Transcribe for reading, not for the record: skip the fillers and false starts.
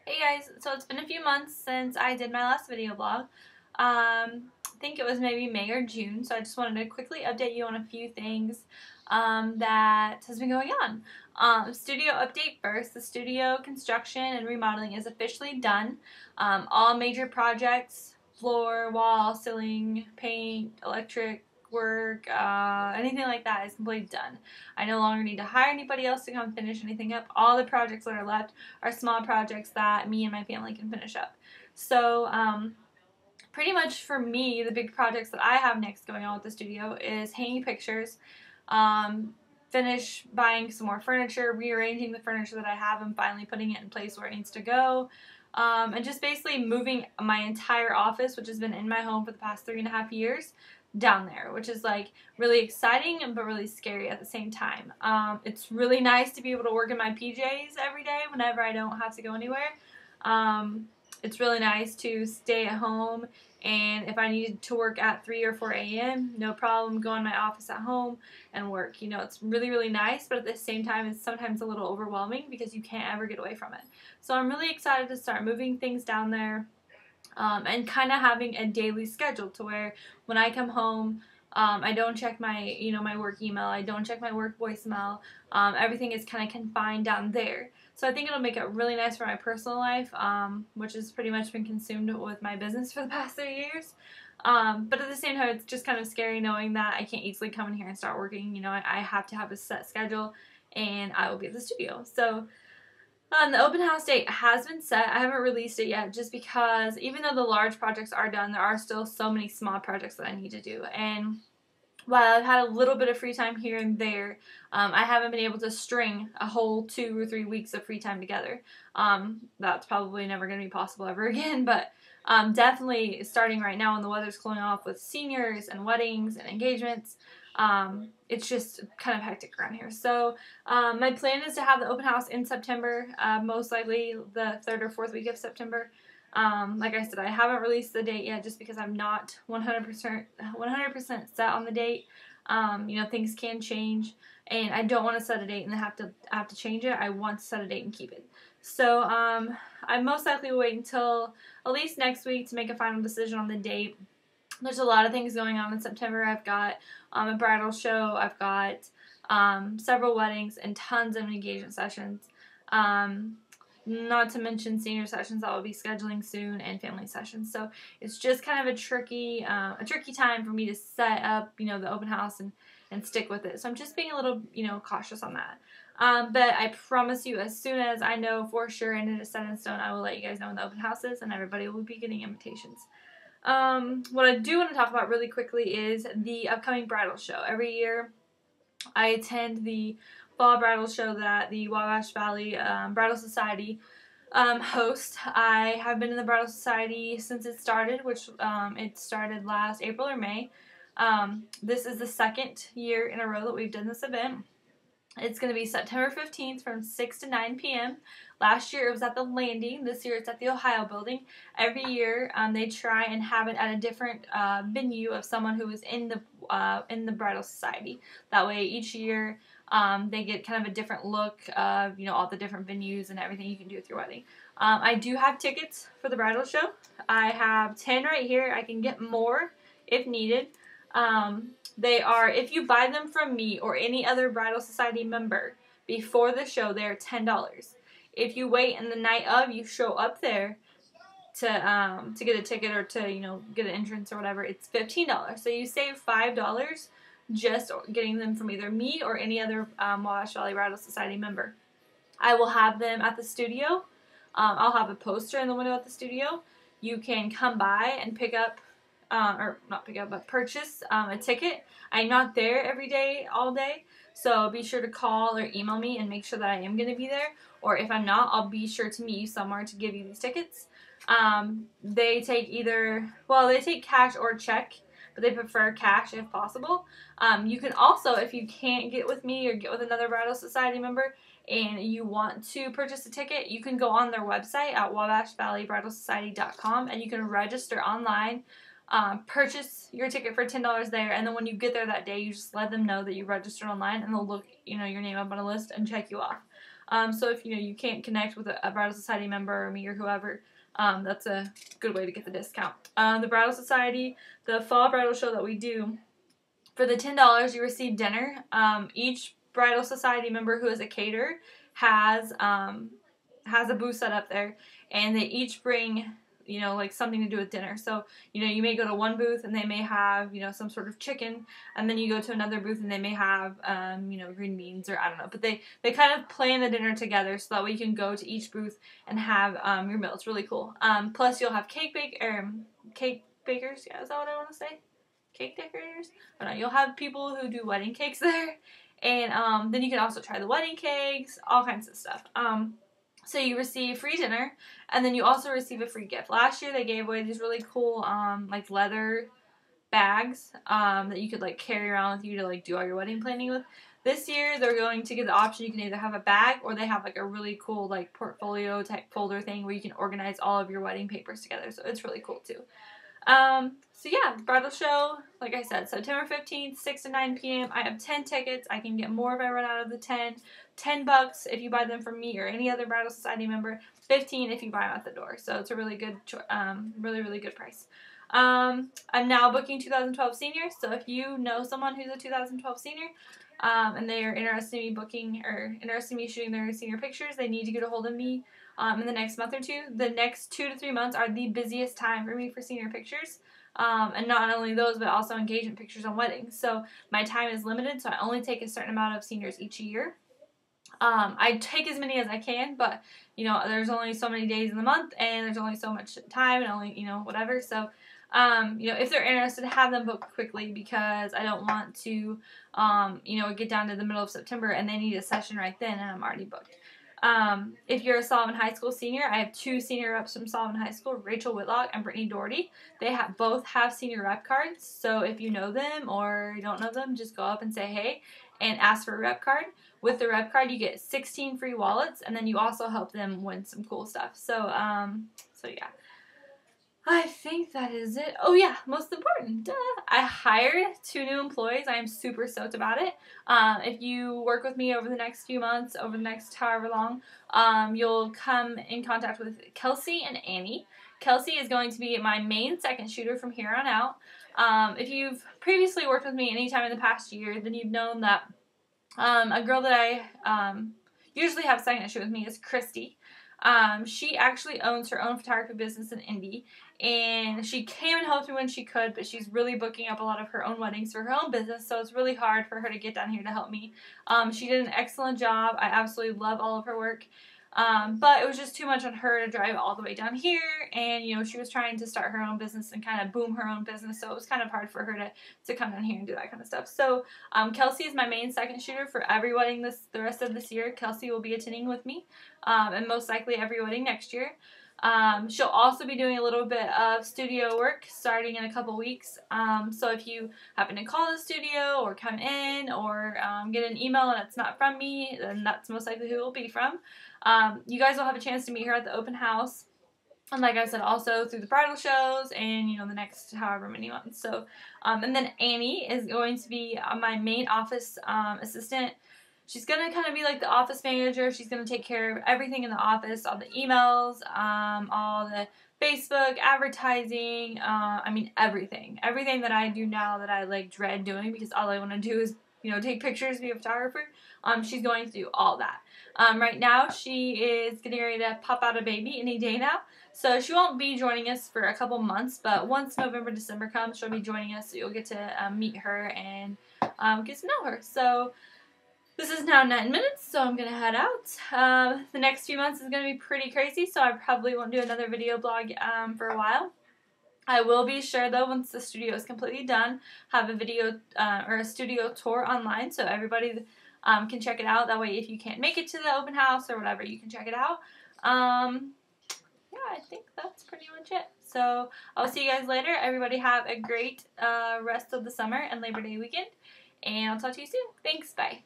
Hey guys, so it's been a few months since I did my last video blog. I think it was maybe May or June, so I just wanted to quickly update you on a few things that has been going on. Studio update first. The studio construction and remodeling is officially done. All major projects, floor, wall, ceiling, paint, electric work, anything like that is completely done. I no longer need to hire anybody else to come finish anything up. All the projects that are left are small projects that me and my family can finish up. So pretty much for me, the big projects that I have next going on with the studio is hanging pictures, finish buying some more furniture, rearranging the furniture that I have and finally putting it in place where it needs to go, and just basically moving my entire office, which has been in my home for the past 3.5 years, down there, which is like really exciting but really scary at the same time. It's really nice to be able to work in my PJs every day whenever I don't have to go anywhere. It's really nice to stay at home, and if I need to work at 3 or 4 a.m., no problem, go in my office at home and work. You know, it's really, really nice, but at the same time, it's sometimes a little overwhelming because you can't ever get away from it. So I'm really excited to start moving things down there, and kind of having a daily schedule to where when I come home, I don't check my, my work email. I don't check my work voicemail. Everything is kind of confined down there. So I think it'll make it really nice for my personal life, which has pretty much been consumed with my business for the past 3 years. But at the same time, it's just kind of scary knowing that I can't easily come in here and start working. You know, I have to have a set schedule, and I will be at the studio. So the open house date has been set. I haven't released it yet just because even though the large projects are done, there are still so many small projects that I need to do. And while I've had a little bit of free time here and there, I haven't been able to string a whole 2 or 3 weeks of free time together. That's probably never going to be possible ever again, but definitely starting right now when the weather's cooling off with seniors and weddings and engagements, it's just kind of hectic around here. So my plan is to have the open house in September, most likely the 3rd or 4th week of September. Like I said, I haven't released the date yet just because I'm not 100% set on the date. You know, things can change, and I don't want to set a date and then have to change it. I want to set a date and keep it. So I most likely will wait until at least next week to make a final decision on the date. There's a lot of things going on in September. I've got a bridal show. I've got several weddings and tons of engagement sessions. Not to mention senior sessions that I'll be scheduling soon and family sessions. So it's just kind of a tricky time for me to set up, the open house and stick with it. So I'm just being a little, cautious on that. But I promise you, as soon as I know for sure and it is set in stone, I will let you guys know when the open house is, and everybody will be getting invitations. What I do want to talk about really quickly is the upcoming bridal show. Every year I attend the fall bridal show that the Wabash Valley Bridal Society hosts. I have been in the Bridal Society since it started, which it started last April or May. This is the 2nd year in a row that we've done this event. It's going to be September 15th from 6 to 9 p.m. Last year it was at the Landing. This year it's at the Ohio Building. Every year they try and have it at a different venue of someone who is in the Bridal Society. That way each year they get kind of a different look of, all the different venues and everything you can do with your wedding. I do have tickets for the bridal show. I have 10 right here. I can get more if needed. They are, if you buy them from me or any other Bridal Society member before the show, they're $10. If you wait and the night of you show up there to get a ticket or to, get an entrance or whatever, it's $15. So you save $5 just getting them from either me or any other Wabash Valley Bridal Society member. I will have them at the studio. I'll have a poster in the window at the studio. You can come by and pick up, or not pick up, but purchase a ticket. I'm not there every day, all day, so be sure to call or email me and make sure that I am going to be there. Or if I'm not, I'll be sure to meet you somewhere to give you these tickets. They take they take cash or check, but they prefer cash if possible. You can also, if you can't get with me or get with another Bridal Society member and you want to purchase a ticket, you can go on their website at wabashvalleybridalsociety.com and you can register online, purchase your ticket for $10 there, and then when you get there that day, you just let them know that you registered online and they'll look, your name up on a list and check you off. So if you can't connect with a bridal society member or me or whoever, that's a good way to get the discount. The bridal society, the fall bridal show that we do, for the $10 you receive dinner. Each bridal society member who is a caterer has a booth set up there, and they each bring like something to do with dinner. So you may go to one booth and they may have some sort of chicken, and then you go to another booth and they may have green beans, or I don't know, but they kind of plan the dinner together so that way you can go to each booth and have your meal. It's really cool. Plus you'll have cake bakers, yeah, is that what I want to say? Cake decorators? I don't know. You'll have people who do wedding cakes there, and then you can also try the wedding cakes, all kinds of stuff. So you receive free dinner, and then you also receive a free gift. Last year they gave away these really cool like leather bags that you could like carry around with you to like do all your wedding planning with. This year they're going to give the option, you can either have a bag or they have like a really cool like portfolio type folder thing where you can organize all of your wedding papers together. So it's really cool too. So yeah, bridal show, like I said, September 15th, 6 to 9 p.m. I have 10 tickets. I can get more if I run out of the 10. $10 if you buy them from me or any other bridal society member. $15 if you buy them at the door. So it's a really good, really good price. I'm now booking 2012 seniors. So if you know someone who's a 2012 senior, and they are interested in me booking or interested in me shooting their senior pictures, they need to get a hold of me in the next month or two. The next 2 to 3 months are the busiest time for me for senior pictures. And not only those, but also engagement pictures on weddings. So my time is limited, so I only take a certain amount of seniors each year. I take as many as I can, but there's only so many days in the month, and there's only so much time, and only whatever. So if they're interested, have them book quickly, because I don't want to get down to the middle of September and they need a session right then and I'm already booked. If you're a Sullivan High School senior, I have 2 senior reps from Sullivan High School, Rachel Whitlock and Brittany Doherty. They both have senior rep cards, so if you know them or you don't know them, just go up and say hey and ask for a rep card. With the rep card, you get 16 free wallets, and then you also help them win some cool stuff. So yeah. I think that is it. Oh yeah, most important. I hired 2 new employees. I am super stoked about it. If you work with me over the next few months, over the next however long, you'll come in contact with Kelsey and Annie. Kelsey is going to be my main second shooter from here on out. If you've previously worked with me anytime in the past year, then you've known that a girl that I usually have second shoot with me is Christy. She actually owns her own photography business in Indy, and she came and helped me when she could, but she's really booking up a lot of her own weddings for her own business, so it's really hard for her to get down here to help me. She did an excellent job. I absolutely love all of her work. But it was just too much on her to drive all the way down here, and she was trying to start her own business and kind of boom her own business, so it was kind of hard for her to come down here and do that kind of stuff. So Kelsey is my main second shooter for every wedding the rest of this year. Kelsey will be attending with me, and most likely every wedding next year. She'll also be doing a little bit of studio work starting in a couple weeks. So if you happen to call the studio or come in or get an email and it's not from me, then that's most likely who it will be from. You guys will have a chance to meet her at the open house. And like I said, also through the bridal shows and, the next however many months. So, and then Annie is going to be my main office assistant. She's going to kind of be like the office manager. She's going to take care of everything in the office, all the emails, all the Facebook, advertising, everything. Everything that I do now that I dread doing because all I want to do is, take pictures, be a photographer. She's going to do all that. Right now she is getting ready to pop out a baby any day now. So she won't be joining us for a couple months, but once November, December comes, she'll be joining us. So you'll get to meet her and get to know her. So this is now 9 minutes, so I'm going to head out. The next few months is going to be pretty crazy, so I probably won't do another video blog for a while. I will be sure, though, once the studio is completely done, have a video or a studio tour online, so everybody can check it out. That way, if you can't make it to the open house or whatever, you can check it out. Yeah, I think that's pretty much it. So I'll see you guys later. Everybody have a great rest of the summer and Labor Day weekend, and I'll talk to you soon. Thanks, bye.